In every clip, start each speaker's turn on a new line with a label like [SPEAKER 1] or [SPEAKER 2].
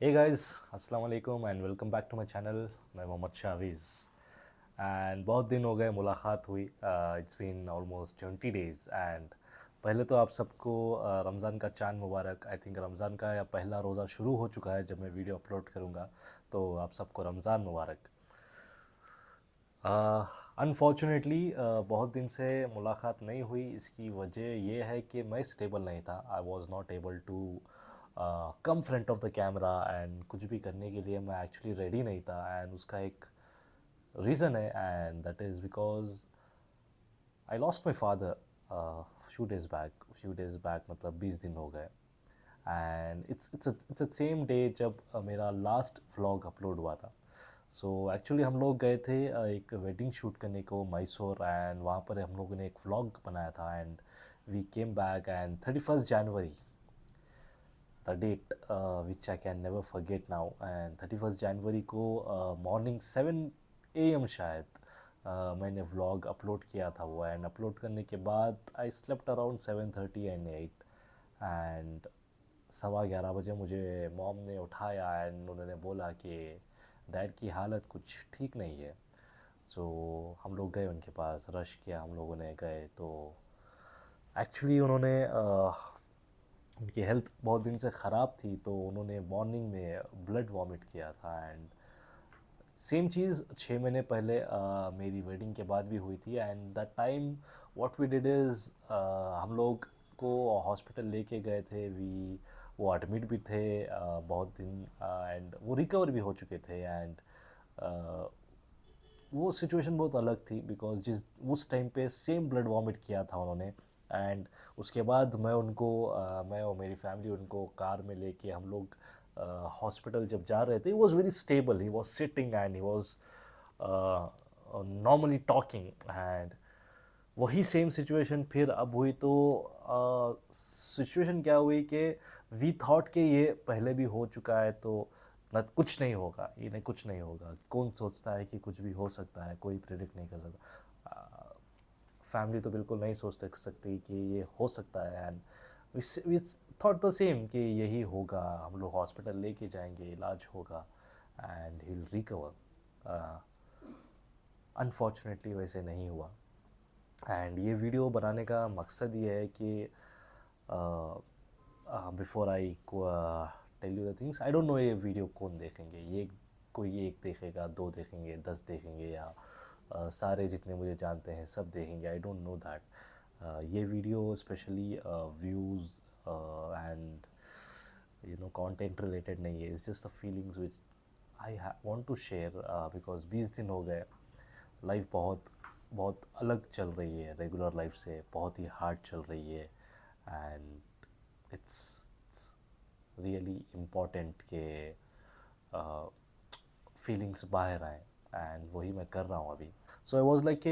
[SPEAKER 1] हे guys, अस्सलाम वालेकुम and welcome back to my channel. मैं मोहम्मद शावीज़ एंड बहुत दिन हो गए मुलाकात हुई। It's been almost 20 days and पहले तो आप सबको रमज़ान का चांद मुबारक। आई थिंक रमज़ान का या पहला रोज़ा शुरू हो चुका है जब मैं वीडियो अपलोड करूँगा, तो आप सबको रमज़ान मुबारक। अनफॉर्चुनेटली बहुत दिन से मुलाकात नहीं हुई। इसकी वजह ये है कि मैं स्टेबल नहीं था। I was not able to come front of the camera and कुछ भी करने के लिए मैं एक्चुअली रेडी नहीं था। एंड उसका एक रीज़न है and that is because I lost my father few days back, मतलब 20 दिन हो गए। एंड इट्स सेम डे जब मेरा लास्ट व्लॉग अपलोड हुआ था। सो एक्चुअली हम लोग गए थे एक वेडिंग शूट करने को मैसूर, एंड वहाँ पर हम लोगों ने एक व्लॉग बनाया था and we came back and 31 January, the date which I can never forget now. And 31 जनवरी को मॉर्निंग 7 AM शायद मैंने व्लॉग अपलोड किया था वो। एंड अपलोड करने के बाद I slept around 7:30 and 8, and 11:15 बजे मुझे मॉम ने उठाया एंड उन्होंने बोला कि डैड की हालत कुछ ठीक नहीं है। सो हम लोग गए उनके पास, रश किया, हम लोगों ने गए तो एक्चुअली उन्होंने उनकी हेल्थ बहुत दिन से ख़राब थी, तो उन्होंने मॉर्निंग में ब्लड वॉमिट किया था। एंड सेम चीज़ 6 महीने पहले मेरी वेडिंग के बाद भी हुई थी। And that time what we did is हम लोग को हॉस्पिटल लेके गए थे। वो एडमिट भी थे बहुत दिन, एंड वो रिकवर भी हो चुके थे। एंड वो सिचुएशन बहुत अलग थी बिकॉज जिस उस टाइम पे सेम ब्लड वॉमिट किया था उन्होंने। एंड उसके बाद मैं और मेरी फैमिली उनको कार में लेके हम लोग हॉस्पिटल जब जा रहे थे, he was very stable, he was sitting and he was normally talking. And वही सेम सिचुएशन फिर अब हुई। तो सिचुएशन क्या हुई कि वी थॉट कि ये पहले भी हो चुका है, तो न कुछ नहीं होगा, ये नहीं कुछ नहीं होगा। कौन सोचता है कि कुछ भी हो सकता है, कोई प्रेडिक्ट नहीं कर सकता। फैमिली तो बिल्कुल नहीं सोच सकती कि ये हो सकता है। And we thought the same कि यही होगा, हम लोग हॉस्पिटल लेके जाएंगे, इलाज होगा and he will recover. Unfortunately वैसे नहीं हुआ। एंड ये वीडियो बनाने का मकसद ये है कि before I tell you the things, I don't know ये वीडियो कौन देखेंगे। ये कोई एक देखेगा, दो देखेंगे, 10 देखेंगे, या सारे जितने मुझे जानते हैं सब देखेंगे, आई डोंट नो दैट। ये video specially views and content related नहीं है। It's just the feelings which I want to share because 20 दिन हो गए। लाइफ बहुत बहुत अलग चल रही है रेगुलर लाइफ से, बहुत ही हार्ड चल रही है। एंड इट्स रियली इम्पॉर्टेंट कि फीलिंग्स बाहर आए, एंड वही मैं कर रहा हूँ अभी। सो आई वॉज लाइक कि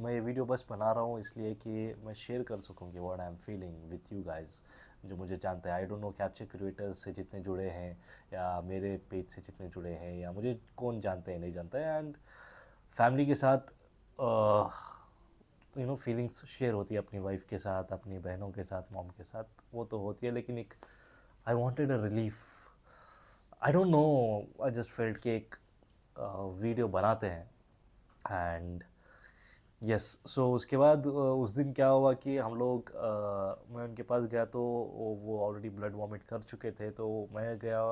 [SPEAKER 1] मैं ये वीडियो बस बना रहा हूँ इसलिए कि मैं शेयर कर सकूँ कि what I am feeling with you guys जो मुझे जानते हैं। आई डोंट नो कैप्चर क्रिएटर्स से जितने जुड़े हैं या मेरे पेज से जितने जुड़े हैं या मुझे कौन जानते हैं नहीं जानते हैं। एंड फैमिली के साथ फीलिंग्स शेयर होती है, अपनी वाइफ के साथ, अपनी बहनों के साथ, मॉम के साथ, वो तो होती है। लेकिन एक I wanted a relief. I don't no, I just felt कि एक वीडियो बनाते हैं। एंड यस, सो उसके बाद उस दिन क्या हुआ कि हम लोग मैं उनके पास गया तो वो ऑलरेडी ब्लड वॉमिट कर चुके थे। तो मैं गया,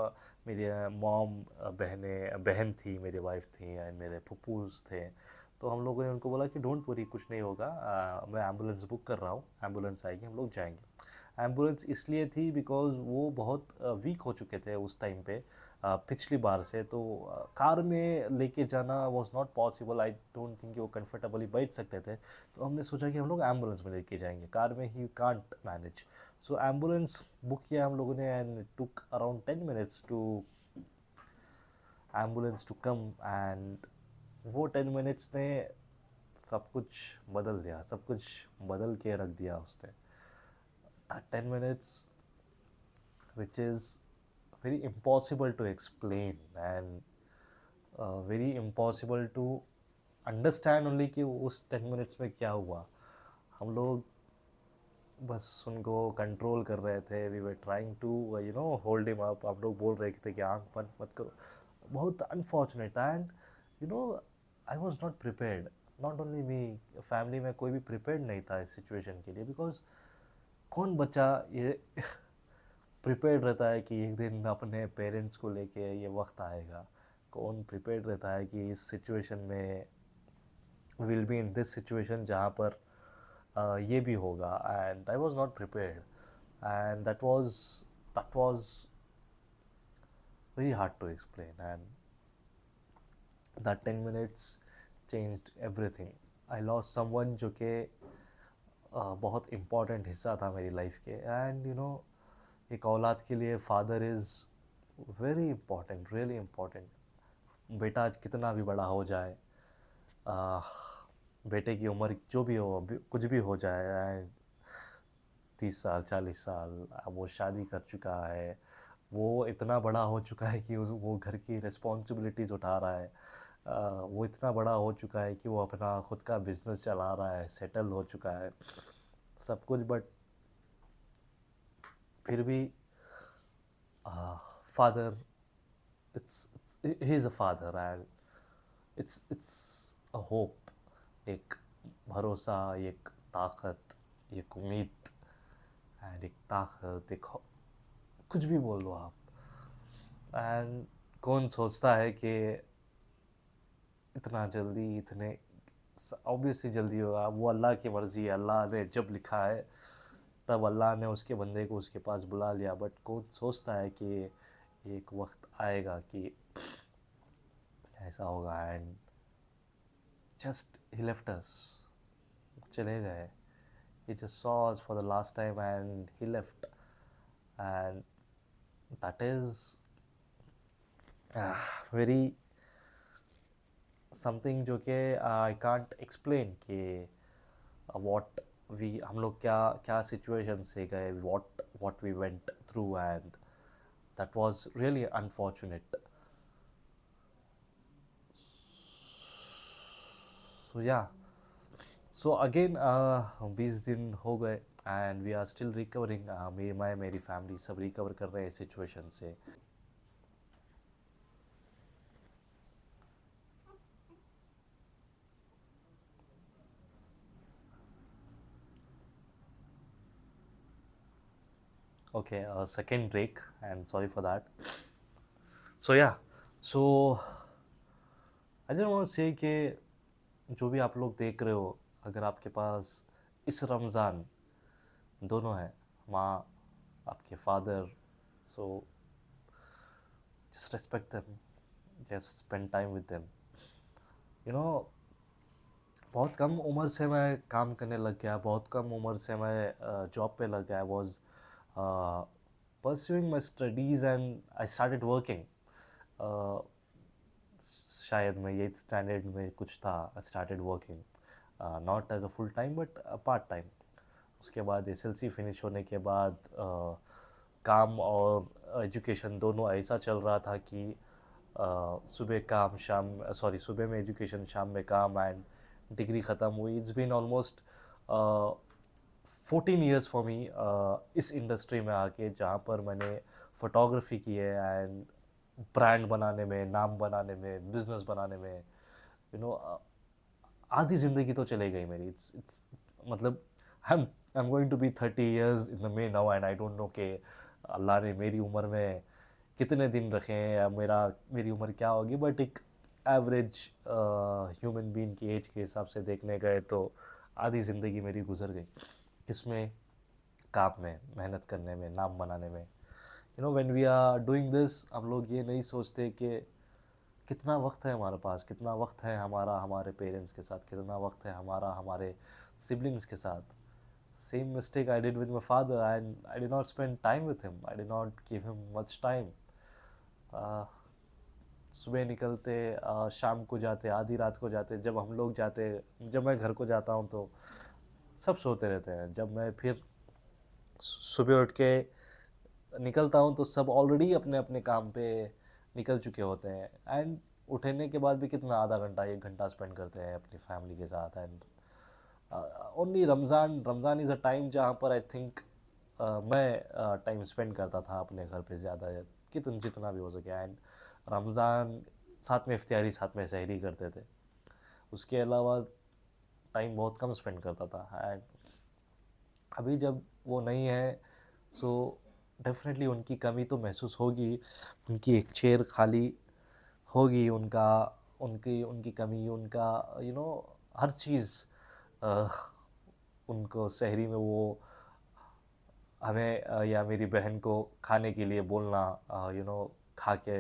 [SPEAKER 1] मेरे मॉम, बहन थी, मेरी वाइफ थी एंड मेरे फुप्पूस थे। तो हम लोगों ने उनको बोला कि डोंट वरी, कुछ नहीं होगा, मैं एम्बुलेंस बुक कर रहा हूँ, एम्बुलेंस आएगी, हम लोग जाएंगे। एम्बुलेंस इसलिए थी बिकॉज वो बहुत वीक हो चुके थे उस टाइम पे पिछली बार से। तो कार में लेके जाना was not possible. I don't think वो कंफर्टेबली बैठ सकते थे। तो हमने सोचा कि हम लोग एम्बुलेंस में लेके जाएंगे, कार में ही can't manage. So ambulance book किया हम लोगों ने and took around 10 minutes to ambulance to come. And वो 10 मिनट्स ने सब कुछ बदल दिया, सब कुछ बदल के रख दिया उसने। 10 minutes which is very impossible to explain and very impossible to understand only कि उस 10 मिनट्स में क्या हुआ। हम लोग बस उनको कंट्रोल कर रहे थे। We were trying to hold him up. हम लोग बोल रहे थे कि आँख बंद मत करो। बहुत unfortunate and you know I was not prepared. Not only me, family में कोई भी प्रिपेयर्ड नहीं था इस सिचुएशन के लिए। बिकॉज कौन बच्चा ये प्रिपेयर्ड रहता है कि एक दिन अपने पेरेंट्स को लेके ये वक्त आएगा? कौन प्रिपेयर्ड रहता है कि इस सिचुएशन में will be in this situation जहाँ पर ये भी होगा? And I was not prepared and that was very hard to explain and that 10 minutes changed everything. I lost someone जो कि बहुत इम्पॉर्टेंट हिस्सा था मेरी लाइफ के। एंड एक औलाद के लिए father is very important, really important. बेटा कितना भी बड़ा हो जाए, आ, बेटे की उम्र जो भी हो, कुछ भी हो जाए, 30 साल 40 साल, अब वो शादी कर चुका है, वो इतना बड़ा हो चुका है कि वो घर की रिस्पॉन्सिबिलिटीज़ उठा रहा है। वो इतना बड़ा हो चुका है कि वो अपना खुद का बिजनेस चला रहा है, सेटल हो चुका है सब कुछ। बट फिर भी father, it's he is a father and it's a hope, एक भरोसा, एक ताकत, एक उम्मीद एंड एक ताकत, एक कुछ भी बोल लो आप। एंड कौन सोचता है कि इतना जल्दी, इतने ऑब्वियसली जल्दी होगा? वो अल्लाह की मर्ज़ी है। अल्लाह ने जब लिखा है तब अल्लाह ने उसके बंदे को उसके पास बुला लिया। बट कौन सोचता है कि एक वक्त आएगा कि ऐसा होगा? And just he left us, चले गए। He just saw us for the last time and he left. And that is very something जो कि आई कांट एक्सप्लेन कि व्हाट वी, हम लोग क्या क्या सिचुएशन से गए, what we went through and that was really unfortunate. So yeah, so again 20 दिन हो गए and we are still recovering. मेरी फैमिली सब रिकवर कर रहे हैं सिचुएशन से। Okay, second break and sorry for that. So yeah, so I just want to say कि जो भी आप लोग देख रहे हो, अगर आपके पास इस रमज़ान दोनों है, माँ, आपके father, so just respect them, just spend time with them. You know बहुत कम उम्र से मैं काम करने लग गया, बहुत कम उम्र से मैं जॉब पे लग गया। I was pursuing my studies and I started working. शायद मैं 8th स्टैंडर्ड में कुछ था, I started working, not as a full time but part time. उसके बाद एसएलसी फिनिश होने के बाद काम और एजुकेशन दोनों ऐसा चल रहा था कि सुबह काम, शाम, सॉरी, सुबह में एजुकेशन, शाम में काम। एंड डिग्री ख़त्म हुई। It's been almost 14 years for me इस इंडस्ट्री में आके, जहाँ पर मैंने फ़ोटोग्राफी की है एंड ब्रांड बनाने में, नाम बनाने में, बिजनेस बनाने में, यू नो आधी ज़िंदगी तो चली गई मेरी। इट्स मतलब I am going to be 30 years in the May now and I don't know कि अल्लाह ने मेरी उम्र में कितने दिन रखे हैं या मेरी उम्र क्या होगी। बट एक एवरेज ह्यूमन बीइंग की एज के हिसाब से देखने गए तो आधी ज़िंदगी मेरी गुजर गई किसमें? काम में, मेहनत करने में, नाम बनाने में। When we are doing this, हम लोग ये नहीं सोचते कि कितना वक्त है हमारे पास, कितना वक्त है हमारा हमारे पेरेंट्स के साथ, कितना वक्त है हमारा हमारे सिबलिंग्स के साथ। Same mistake I did with my father and I did not spend time with him, I did not give him much time. सुबह निकलते, शाम को जाते, आधी रात को जाते। जब हम लोग जाते, जब मैं घर को जाता हूँ तो सब सोते रहते हैं। जब मैं फिर सुबह उठ के निकलता हूँ तो सब ऑलरेडी अपने अपने काम पे निकल चुके होते हैं। एंड उठने के बाद भी कितना, आधा घंटा 1 घंटा स्पेंड करते हैं अपनी फैमिली के साथ। And only Ramzan is a time जहाँ पर आई थिंक मैं टाइम स्पेंड करता था अपने घर पे ज़्यादा, कितना जितना भी हो सके। एंड रमज़ान साथ में इफ्तियारी, साथ में सहरी करते थे। उसके अलावा टाइम बहुत कम स्पेंड करता था। एंड अभी जब वो नहीं है, सो डेफिनेटली उनकी कमी तो महसूस होगी। उनकी एक चेयर खाली होगी, उनका उनकी उनकी कमी, उनका हर चीज़। अ, उनको सहरी में वो हमें या मेरी बहन को खाने के लिए बोलना, खा के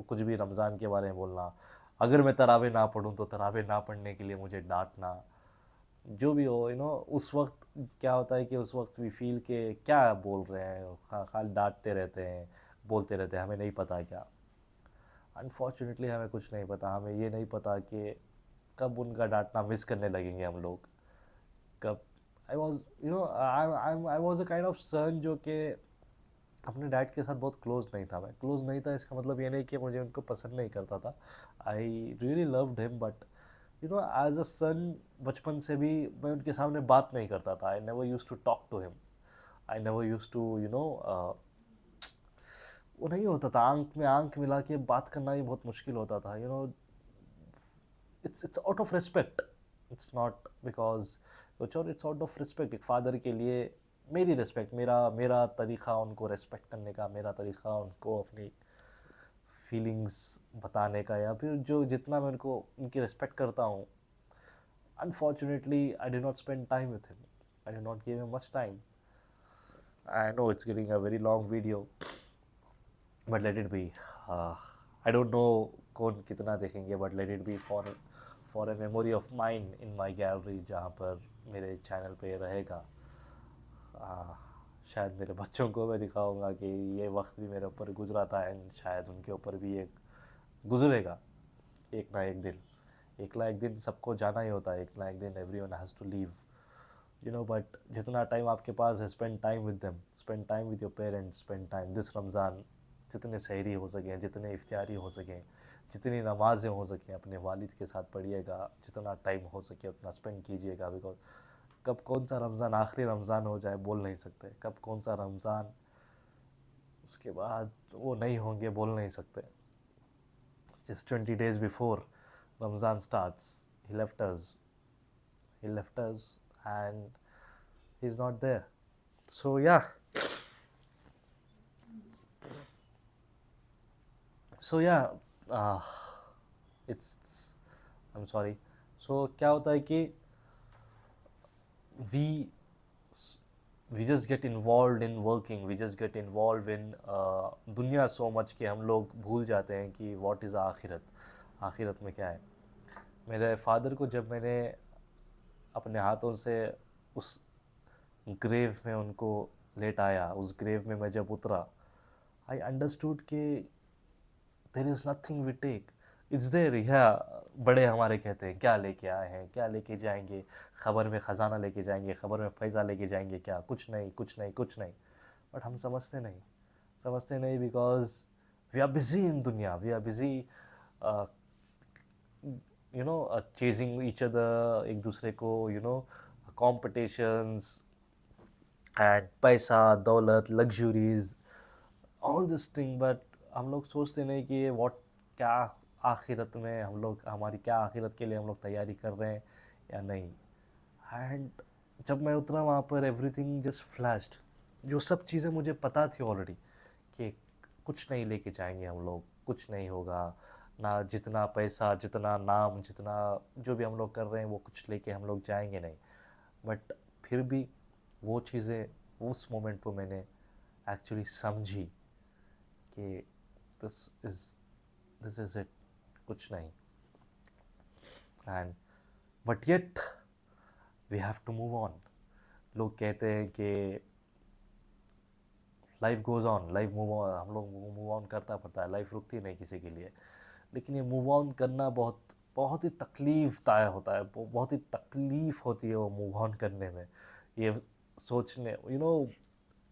[SPEAKER 1] कुछ भी रमज़ान के बारे में बोलना। अगर मैं तरावे ना पढ़ूँ तो तरावे ना पढ़ने के लिए मुझे डांटना। जो भी हो, उस वक्त क्या होता है कि उस वक्त वी फील के क्या बोल रहे हैं, खाली डांटते रहते हैं, बोलते रहते हैं, हमें नहीं पता क्या। अनफॉर्चुनेटली हमें कुछ नहीं पता। हमें ये नहीं पता कि कब उनका डांटना मिस करने लगेंगे हम लोग। कब I was I was a kind of son जो कि अपने डैड के साथ बहुत क्लोज नहीं था। मैं क्लोज नहीं था, इसका मतलब ये नहीं कि मुझे उनको पसंद नहीं करता था। I really loved him, but as a son बचपन से भी मैं उनके सामने बात नहीं करता था। I never use to talk to him. I never use to वो नहीं होता था, आंख में आंख मिला के बात करना ही बहुत मुश्किल होता था। It's out of respect, it's not because कुछ और, इट्स आउट ऑफ रिस्पेक्ट। एक फादर के लिए मेरी रिस्पेक्ट, मेरा मेरा तरीक़ा उनको रिस्पेक्ट करने का, मेरा तरीक़ा उनको अपनी फीलिंग्स बताने का, या फिर जो जितना मैं उनको उनकी रिस्पेक्ट करता हूँ, unfortunately I do not spend time with him. I do not give him much time. I know it's getting a very long video, but let it be. I don't no कौन कितना देखेंगे, but let it be for a memory of mine in my gallery, जहाँ पर मेरे channel पे रहेगा। शायद मेरे बच्चों को मैं दिखाऊंगा कि ये वक्त भी मेरे ऊपर गुजरा था, एंड शायद उनके ऊपर भी एक गुजरेगा एक ना एक दिन। एक ना एक दिन सबको जाना ही होता है, एक ना एक दिन everyone has to leave, but जितना टाइम आपके पास है, spend time with them, spend time with your parents, spend time this Ramzan. जितने सहरी हो सकें, जितने इफ्तियारी हो सकें, जितनी नमाज़ें हो सकें, अपने वालिद के साथ पढ़िएगा। जितना टाइम हो सके उतना स्पेंड कीजिएगा, बिकॉज कब कौन सा रमज़ान आखिरी रमज़ान हो जाए बोल नहीं सकते। कब कौन सा रमज़ान उसके बाद वो नहीं होंगे बोल नहीं सकते। Just 20 days before Ramzan starts, he left us. He left us, and he's not there. So yeah. So yeah. Uh, it's I'm sorry. So क्या होता है कि we we just get involved in working, we just get involved in दुनिया so much कि हम लोग भूल जाते हैं कि what is आखिरत, आखिरत में क्या है। मेरे फादर को जब मैंने अपने हाथों से उस ग्रेव में उनको लेटाया, उस ग्रेव में मैं जब उतरा, आई अंडरस्टूड कि there is nothing we take, it's there. या बड़े हमारे कहते हैं क्या लेके आए हैं, क्या लेके जाएंगे, खबर में ख़जाना लेके जाएंगे, खबर में फैज़ा लेके जाएंगे, क्या कुछ नहीं, कुछ नहीं, कुछ नहीं। बट हम समझते नहीं, समझते नहीं, because we are busy in दुनिया, we are busy chasing each other, एक दूसरे को कॉम्पिटिशन्स एंड पैसा, दौलत, luxuries, all this thing. But हम लोग सोचते नहीं कि ये वॉट, क्या आखिरत में हम लोग, हमारी क्या आखिरत के लिए हम लोग तैयारी कर रहे हैं या नहीं। एंड जब मैं उतरा वहाँ पर, एवरीथिंग जस्ट फ्लैश्ड। जो सब चीज़ें मुझे पता थी ऑलरेडी कि कुछ नहीं लेके जाएंगे हम लोग, कुछ नहीं होगा, ना जितना पैसा, जितना नाम, जितना जो भी हम लोग कर रहे हैं वो कुछ लेके हम लोग जाएंगे नहीं। बट फिर भी वो चीज़ें उस मोमेंट पर मैंने एक्चुअली समझी कि this is this is it, कुछ नहीं। And but yet we have to move on. लोग कहते हैं कि life goes on, life move on, हम लोग मूव ऑन करता पड़ता है, लाइफ रुकती नहीं किसी के लिए। लेकिन ये मूव ऑन करना बहुत बहुत ही तकलीफ दायक होता है, बहुत ही तकलीफ़ होती है वो मूव ऑन करने में। ये सोचने,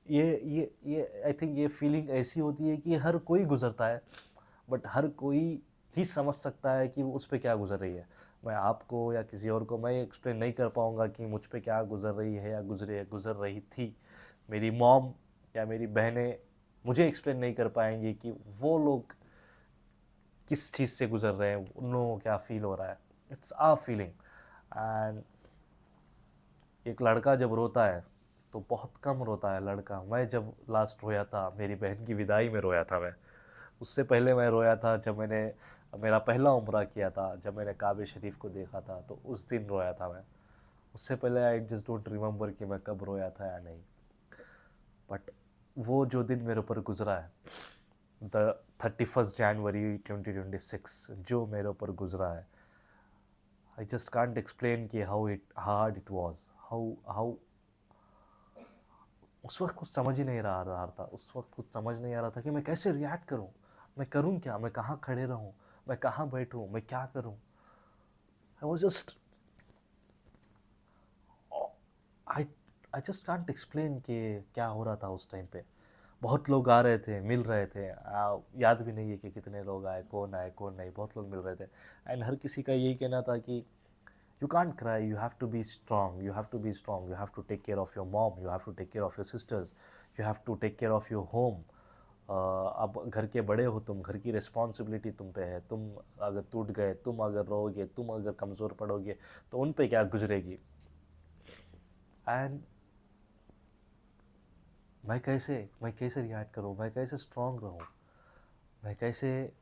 [SPEAKER 1] ये आई थिंक ये फीलिंग ऐसी होती है कि हर कोई गुजरता है, बट हर कोई ही समझ सकता है कि उस पर क्या गुजर रही है। मैं आपको या किसी और को मैं एक्सप्लेन नहीं कर पाऊँगा कि मुझ पे क्या गुज़र रही है या गुज़र रही थी। मेरी मॉम या मेरी बहनें मुझे एक्सप्लेन नहीं कर पाएँगी कि वो लोग किस चीज़ से गुज़र रहे हैं, उन लोगों को क्या फ़ील हो रहा है। It's our feeling. एंड एक लड़का जब रोता है तो बहुत कम रोता है लड़का। मैं जब लास्ट रोया था, मेरी बहन की विदाई में रोया था मैं। उससे पहले मैं रोया था जब मैंने मेरा पहला उम्रा किया था, जब मैंने काबे शरीफ को देखा था, तो उस दिन रोया था मैं। उससे पहले आई जस्ट डोंट रिमेंबर कि मैं कब रोया था या नहीं। बट वो जो दिन मेरे ऊपर गुजरा है, द 31 जनवरी 2026 जो मेरे ऊपर गुजरा है, आई जस्ट कांट एक्सप्लेन कि how it hard it was, how उस वक्त कुछ समझ ही नहीं रहा था। उस वक्त कुछ समझ नहीं आ रहा था कि मैं कैसे रिएक्ट करूं, मैं करूं क्या, मैं कहाँ खड़े रहूं, मैं कहाँ बैठूं, मैं क्या करूं। I was just I I just can't explain कि क्या हो रहा था उस टाइम पे। बहुत लोग आ रहे थे, मिल रहे थे, याद भी नहीं है कि कितने लोग आए कौन नहीं, बहुत लोग मिल रहे थे। एंड हर किसी का यही कहना था कि you can't cry, you have to be strong, you have to be strong, you have to take care of your mom, you have to take care of your sisters, you have to take care of your home. अब घर के बड़े हो तुम, घर की responsibility तुम पे है। तुम अगर टूट गए, तुम अगर रोगे, तुम अगर कमज़ोर पड़ोगे तो उन पे क्या गुजरेगी। एंड मैं कैसे रिएक्ट करूँ, मैं कैसे स्ट्रांग रहूँ, मैं कैसे,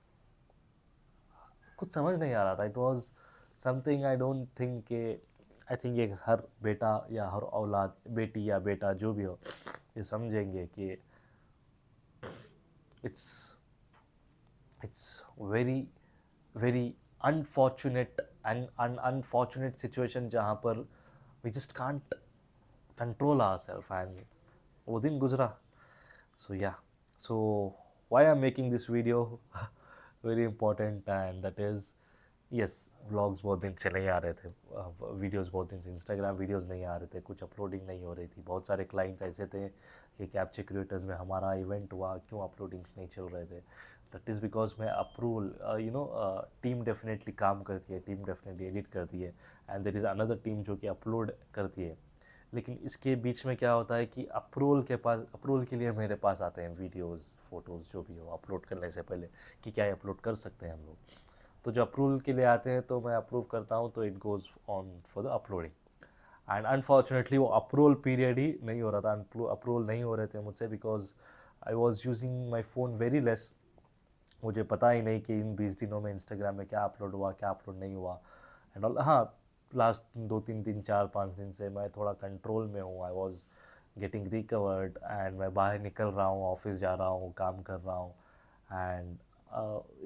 [SPEAKER 1] कुछ समझ नहीं आ रहा था। It was something I don't think के, आई थिंक ये हर बेटा या हर औलाद, बेटी या बेटा जो भी हो, ये समझेंगे कि it's it's very very unfortunate and unfortunate situation जहाँ पर we just can't control our self. And वो दिन गुजरा। So yeah, so why I'm making this video very important, and that is yes, vlogs बहुत दिन से नहीं आ रहे थे, वीडियोस बहुत दिन से, इंस्टाग्राम वीडियोस नहीं आ रहे थे, कुछ अपलोडिंग नहीं हो रही थी। बहुत सारे क्लाइंट्स ऐसे थे कि कैप्चर क्रिएटर्स में हमारा इवेंट हुआ, क्यों अपलोडिंग्स नहीं चल रहे थे। दैट इज़ बिकॉज मैं अप्रूवल, टीम डेफिनेटली काम करती है, टीम डेफिनेटली एडिट करती है, and there is another team जो कि अपलोड करती है। लेकिन इसके बीच में क्या होता है कि अप्रूवल के लिए मेरे पास आते हैं वीडियोस, फोटोज़, जो भी हो, अपलोड करने से पहले कि क्या अपलोड कर सकते हैं हम लोग। तो जो अप्रूवल के लिए आते हैं तो मैं अप्रूव करता हूँ, तो it goes on for the uploading. And unfortunately वो अप्रूवल पीरियड ही नहीं हो रहा था, अप्रूवल नहीं हो रहे थे मुझसे, because I was using my phone very less. मुझे पता ही नहीं कि इन 20 दिनों में इंस्टाग्राम में क्या अपलोड हुआ, क्या अपलोड नहीं हुआ एंड ऑल। हाँ, लास्ट 2-3 दिन, 4-5 दिन से मैं थोड़ा कंट्रोल में हूँ। I was getting recovered and मैं बाहर निकल रहा हूँ, ऑफिस जा रहा हूँ, काम कर रहा हूँ। And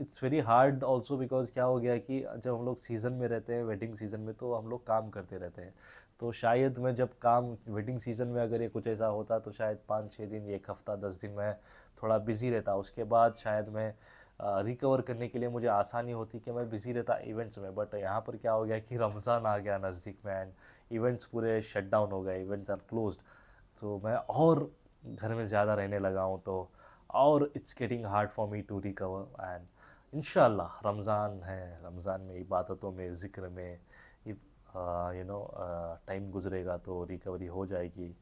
[SPEAKER 1] it's very hard also, because क्या हो गया कि जब हम लोग सीज़न में रहते हैं, वेडिंग सीज़न में, तो हम लोग काम करते रहते हैं। तो शायद मैं जब काम वेडिंग सीज़न में अगर ये कुछ ऐसा होता तो शायद 5-6 दिन, 1 हफ्ता, 10 दिन मैं थोड़ा बिज़ी रहता। उसके बाद शायद मैं रिकवर करने के लिए मुझे आसानी होती कि मैं बिज़ी रहता इवेंट्स में। बट यहाँ पर क्या हो गया कि रमज़ान आ गया नज़दीक में, एंड इवेंट्स पूरे शट डाउन हो गए, इवेंट्स आर क्लोज्ड। तो मैं और घर में ज़्यादा रहने लगा हूँ, तो और it's getting hard for me to recover. And इंशाल्लाह रमज़ान है, रमज़ान में इबादतों में, ज़िक्र में, टाइम गुजरेगा तो रिकवरी हो जाएगी।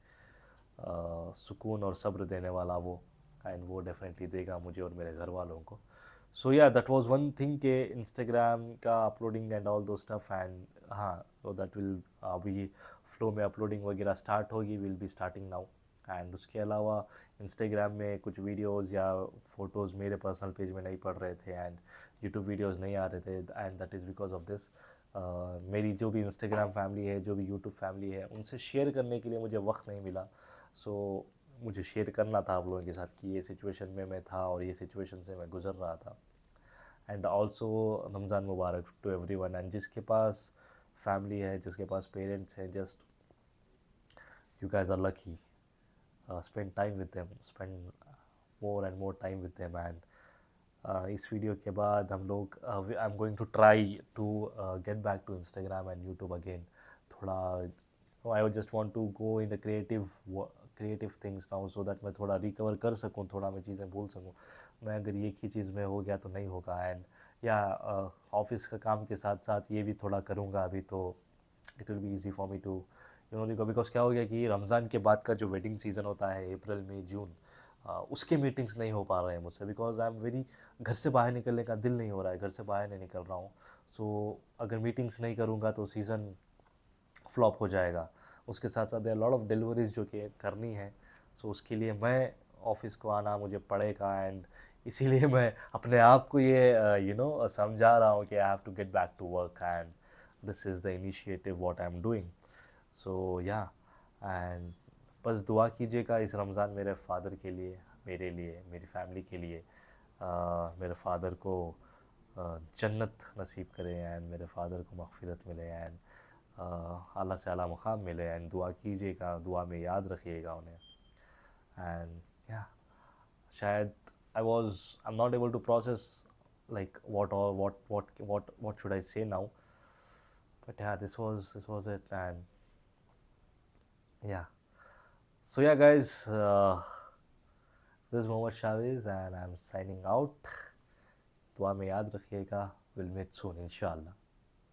[SPEAKER 1] सुकून और सब्र देने वाला वो, एंड वो डेफिनेटली देगा मुझे और मेरे घर वालों को। सो या, दैट वाज वन थिंग के इंस्टाग्राम का अपलोडिंग एंड ऑल दो स्टफ। एंड हाँ, तो दैट विल अभी फ्लो में अपलोडिंग वगैरह स्टार्ट होगी, will be starting now. And उसके अलावा इंस्टाग्राम में कुछ वीडियोज़ या फ़ोटोज़ मेरे पर्सनल पेज में नहीं पड़ रहे थे, एंड यूट्यूब वीडियोज़ नहीं आ रहे थे, and that is because of this. मेरी जो भी इंस्टाग्राम फैमिली है, जो भी यूट्यूब फैमिली है, उनसे शेयर करने के लिए मुझे वक्त नहीं मिला। सो मुझे शेयर करना था आप लोगों के साथ कि ये सिचुएशन में मैं था और ये सिचुएशन से मैं गुज़र रहा था। एंड ऑल्सो रमज़ान मुबारक टू एवरीवन। एंड जिसके पास फैमिली है, जिसके पास पेरेंट्स हैं, just you guys are lucky. Spend time with them, spend more and more time with them. And इस वीडियो के बाद हम लोग, I am going to try to get back to Instagram and YouTube again. थोड़ा I just want to go in the creative things now, so that मैं थोड़ा recover कर सकूँ, थोड़ा मैं चीज़ें भूल सकूँ। मैं अगर एक ही चीज़ में हो गया तो नहीं होगा। एंड या ऑफिस का काम के साथ साथ ये भी थोड़ा करूँगा अभी, तो it will be easy for me to because क्या हो गया कि रमज़ान के बाद का जो वेडिंग सीज़न होता है अप्रैल मई जून, उसके मीटिंग्स नहीं हो पा रहे हैं मुझसे, बिकॉज आई एम वेरी, घर से बाहर निकलने का दिल नहीं हो रहा है, घर से बाहर नहीं निकल रहा हूँ। सो अगर मीटिंग्स नहीं करूँगा तो सीज़न फ्लॉप हो जाएगा। उसके साथ साथ देयर लॉट ऑफ डिलीवरीज जो कि करनी है, सो उसके लिए मैं ऑफिस को आना मुझे पड़ेगा। एंड इसीलिए मैं अपने आप को ये समझा रहा हूँ कि I have to get back to work, and this is the initiative what I am doing. So yeah, and बस दुआ कीजिएगा इस रमज़ान मेरे फादर के लिए, मेरे लिए, मेरी फैमिली के लिए। मेरे फादर को जन्नत नसीब करे, एंड मेरे फादर को मग़फ़िरत मिले, एंड आला से आला मुकाम मिले। एंड दुआ कीजिएगा, दुआ में याद रखिएगा उन्हें। एंड या, शायद I am not able to process like what should I say now, but yeah, this was it. And yeah, so yeah guys, this is Mohammad Shaviz and I'm signing out. दुआ में याद रखिएगा, will meet soon इंशाल्लाह।